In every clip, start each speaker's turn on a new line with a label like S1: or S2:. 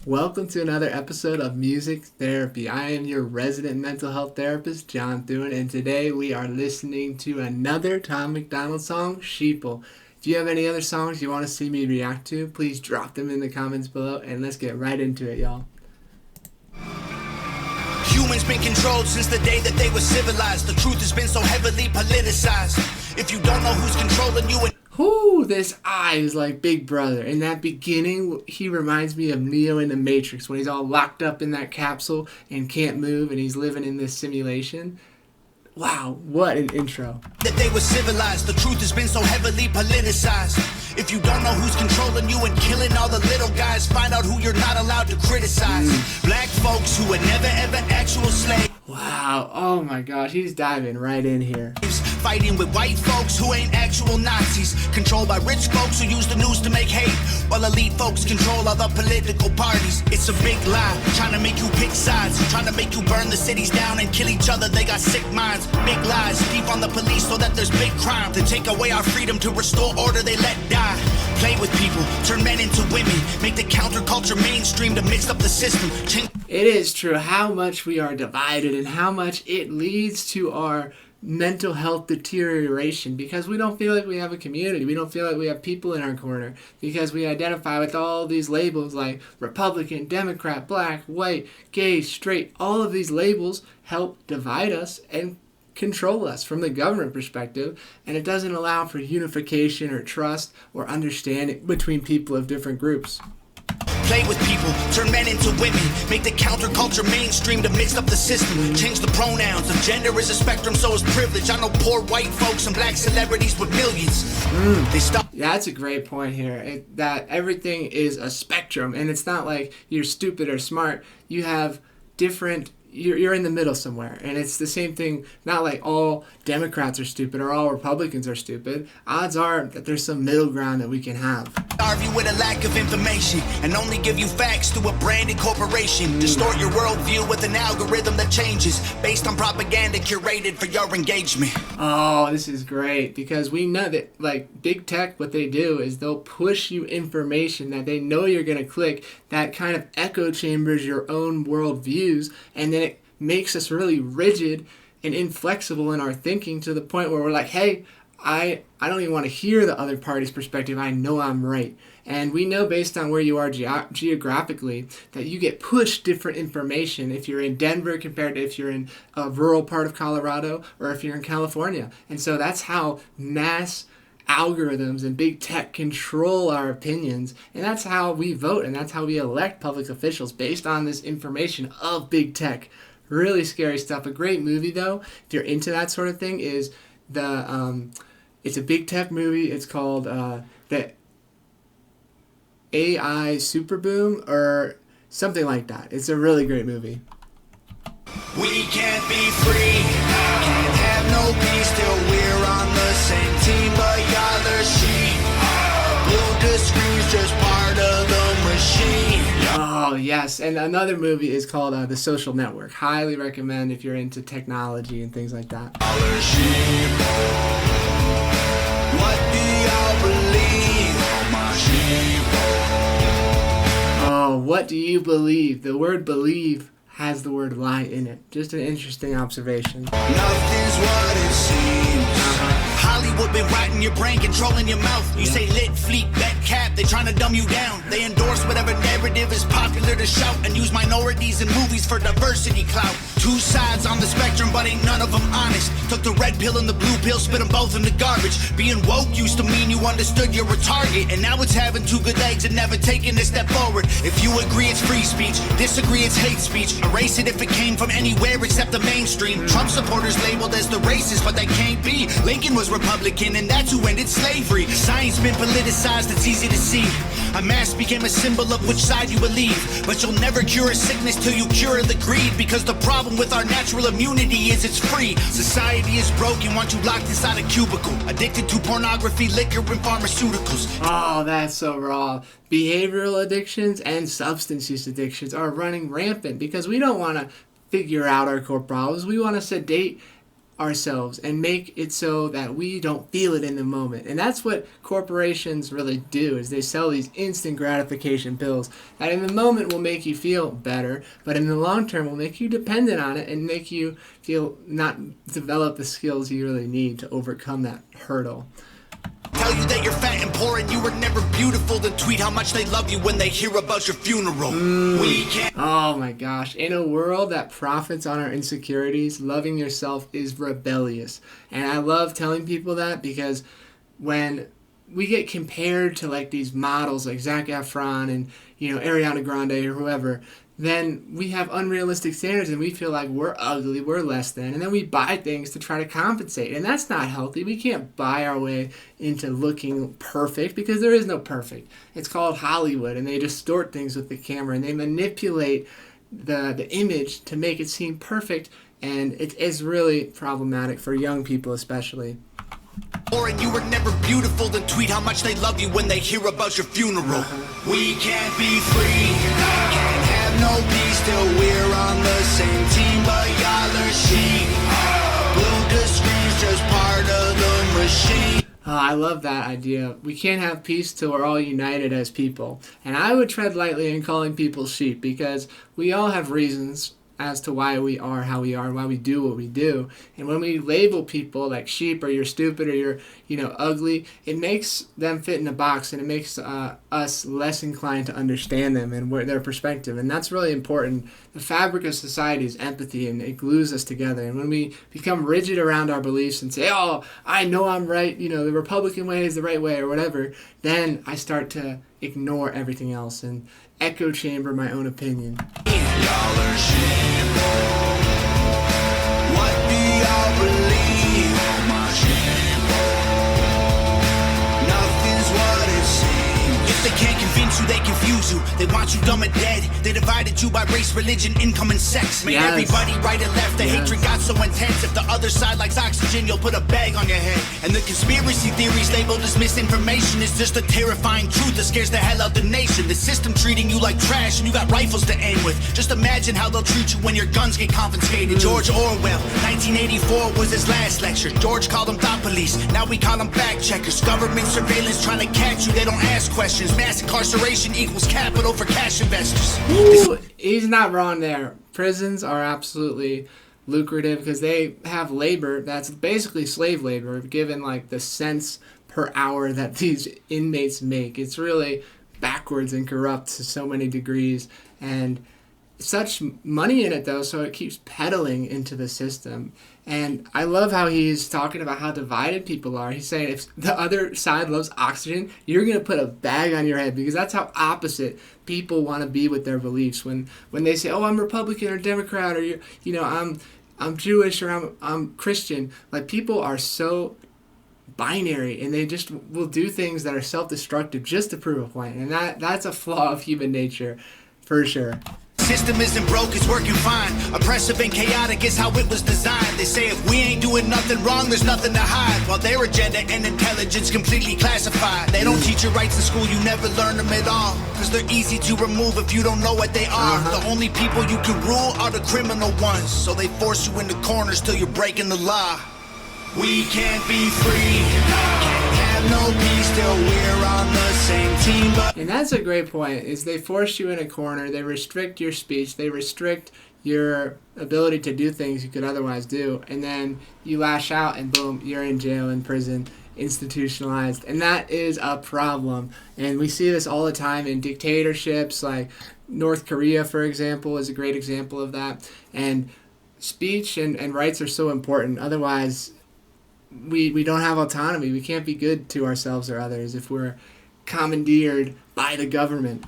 S1: Welcome to another episode of Music Therapy. I am your resident mental health therapist, John Thune, and today we are listening to another Tom MacDonald song, Sheeple. If you have any other songs you want to see me react to, please drop them in the comments below, and let's get right into it, y'all.
S2: Humans been controlled since the day that they were civilized. The truth has been so heavily politicized. If you don't know who's controlling you and
S1: Whoo, this eye is like Big Brother. In that beginning, he reminds me of Neo in the Matrix when he's all locked up in that capsule and can't move and he's living in this simulation. Wow, what an intro.
S2: that they were civilized. The truth has been so heavily politicized. If you don't know who's controlling you and killing all the little guys, find out who you're not allowed to criticize. Black folks who were never ever actual slaves.
S1: Wow, oh my gosh, he's diving right in here.
S2: Fighting with white folks who ain't actual Nazis. Controlled by rich folks who use the news to make hate, while elite folks control other political parties. It's a big lie, trying to make you pick sides, trying to make you burn the cities down and kill each other. They got sick minds, big lies, deep on the police so that there's big crime. To take away our freedom, to restore order they let die. Play with people, turn men into women, make the counterculture mainstream to mix up the system.
S1: It is true how much we are divided and how much it leads to our mental health deterioration because we don't feel like we have a community. We don't feel like we have people in our corner because we identify with all these labels like Republican, Democrat, black, white, gay, straight. All of these labels help divide us and control us from the government perspective, and it doesn't allow for unification or trust or understanding between people of different groups.
S2: Play with people, turn men into women, make the counterculture mainstream to mix up the system. Change the pronouns, if gender is a spectrum, so is privilege. I know poor white folks and black celebrities with millions. They stop.
S1: Yeah, that's a great point here. That everything is a spectrum, and it's not like you're stupid or smart. You have different. You're in the middle somewhere, and it's the same thing. Not like all Democrats are stupid or all Republicans are stupid. Odds are that there's some middle ground that we can have.
S2: Starve you with a lack of information and only give you facts to a branded corporation. Distort your worldview with an algorithm that changes based on propaganda curated for your engagement.
S1: Oh, this is great because we know that like big tech, what they do is they'll push you information that they know you're going to click that kind of echo chambers your own worldviews, and then it makes us really rigid and inflexible in our thinking to the point where we're like, hey, I don't even want to hear the other party's perspective. I know I'm right. And we know based on where you are geographically that you get pushed different information if you're in Denver compared to if you're in a rural part of Colorado or if you're in California. And so that's how mass algorithms and big tech control our opinions, and that's how we vote, and that's how we elect public officials based on this information of big tech. Really scary stuff. A great movie though, if you're into that sort of thing, is it's a big tech movie. It's called the AI Super Boom or something like that. It's a really great movie.
S2: We can't be free, can't have no peace till we're on the same team, but y'all are sheep. Blue discreet's just part of the machine.
S1: Oh, yes. And another movie is called The Social Network. Highly recommend if you're into technology and things like that.
S2: Y'all are sheep. What do y'all believe? My sheep.
S1: Oh, what do you believe? The word believe has the word lie in it. Just an interesting observation.
S2: Nothing's what it seems. Hollywood been writing your brain, controlling your mouth. You say lit, fleet, bet, cap, they trying to dumb you down. They endorse whatever narrative is popular to shout and use minorities in movies for diversity clout. Two sides on the spectrum, but ain't none of them honest. Took the red pill and the blue pill, spit them both in the garbage. Being woke used to mean you understood you're a target, and now it's having two good legs and never taking a step forward. If you agree it's free speech, disagree it's hate speech. Erase it if it came from anywhere except the mainstream. Trump supporters labeled as the racist, but they can't be. Lincoln was Republican, and that's who ended slavery. Science been politicized, it's easy to see. A mask became a symbol of which side you believe. But you'll never cure a sickness till you cure the greed, because the problem with our natural immunity is it's free. Society is broken, want you locked inside a cubicle, addicted to pornography, liquor, and pharmaceuticals.
S1: Oh, that's so raw. Behavioral addictions and substance use addictions are running rampant because we don't want to figure out our core problems. We want to sedate ourselves and make it so that we don't feel it in the moment. And that's what corporations really do, is they sell these instant gratification pills that in the moment will make you feel better, but in the long term will make you dependent on it and make you feel not develop the skills you really need to overcome that hurdle.
S2: Tell you that you're fat and poor and you were never beautiful, then tweet how much they love you when they hear about your funeral. We can't.
S1: Oh my gosh. In a world that profits on our insecurities, loving yourself is rebellious. And I love telling people that, because when we get compared to like these models like Zac Efron and, you know, Ariana Grande or whoever, then we have unrealistic standards and we feel like we're ugly, we're less than, and then we buy things to try to compensate. And that's not healthy. We can't buy our way into looking perfect, because there is no perfect. It's called Hollywood, and they distort things with the camera and they manipulate the image to make it seem perfect, and it is really problematic for young people especially.
S2: And you were never beautiful, then tweet how much they love you when they hear about your funeral. We can't be free, can't have no peace till we're on the same team, but y'all are sheep. Blue the screen's just part of the machine.
S1: I love that idea. We can't have peace till we're all united as people. And I would tread lightly in calling people sheep, because we all have reasons as to why we are how we are and why we do what we do. And when we label people like sheep, or you're stupid, or you're, you know, ugly, it makes them fit in a box, and it makes us less inclined to understand them and their perspective. And that's really important. The fabric of society is empathy, and it glues us together. And when we become rigid around our beliefs and say, oh, I know I'm right, you know, the Republican way is the right way or whatever, then I start to ignore everything else and echo chamber my own opinion.
S2: Y'all are SHEEPLE. What do y'all believe? My SHEEPLE. Nothing's what it seems. If they can't convince you, they confuse you. They want you dumb and dead. They divided you by race, religion, income, and sex. Made everybody right and left. The hatred got so intense. If the other side likes oxygen, you'll put a bag on your head. And the conspiracy theories labeled as misinformation is just a terrifying truth that scares the hell out the nation. The system treating you like trash, and you got rifles to aim with. Just imagine how they'll treat you when your guns get confiscated. George Orwell, 1984 was his last lecture. George called them thought police. Now we call them fact checkers. Government surveillance trying to catch you. They don't ask questions. Mass incarceration equals capital for cash investors.
S1: Ooh, he's not wrong there. Prisons are absolutely lucrative because they have labor that's basically slave labor, given like the cents per hour that these inmates make. It's really backwards and corrupt to so many degrees, and such money in it though, so it keeps peddling into the system. And I love how he's talking about how divided people are. He's saying if the other side loves oxygen, you're going to put a bag on your head, because that's how opposite people want to be with their beliefs. When they say, oh, I'm Republican or Democrat, or you know, I'm Jewish, or I'm Christian, like people are so binary, and they just will do things that are self-destructive just to prove a point. And that's a flaw of human nature for sure.
S2: System isn't broke, it's working fine. Oppressive and chaotic is how it was designed. They say if we ain't doing nothing wrong, there's nothing to hide. While their agenda and intelligence completely classified. They don't teach you rights in school, you never learn them at all. Cause they're easy to remove if you don't know what they are. The only people you can rule are the criminal ones. So they force you into corners till you're breaking the law. We can't be free, can't have no peace till we're on the same team.
S1: And that's a great point, is they force you in a corner, they restrict your speech, they restrict your ability to do things you could otherwise do, and then you lash out and boom, you're in jail, in prison, institutionalized. And that is a problem. And we see this all the time in dictatorships, like North Korea, for example, is a great example of that. And speech and rights are so important. Otherwise, we don't have autonomy. We can't be good to ourselves or others if we're commandeered by the government.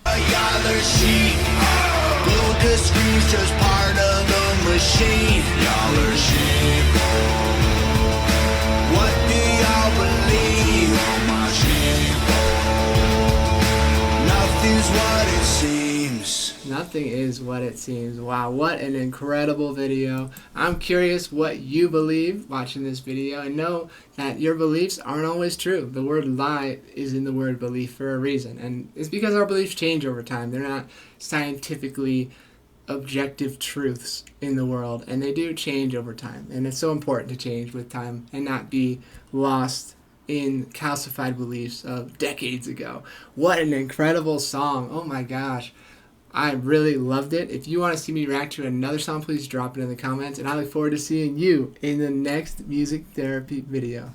S2: Y'all are sheep. Blue the screen's just part of the machine. Y'all are sheep. What do y'all believe? My sheep. Nothing's what it seems.
S1: Nothing is what it seems. Wow, what an incredible video. I'm curious what you believe watching this video, and know that your beliefs aren't always true. The word lie is in the word belief for a reason, and it's because our beliefs change over time. They're not scientifically objective truths in the world, and they do change over time, and it's so important to change with time and not be lost in calcified beliefs of decades ago. What an incredible song. Oh my gosh, I really loved it. If you want to see me react to another song, please drop it in the comments, and I look forward to seeing you in the next music therapy video.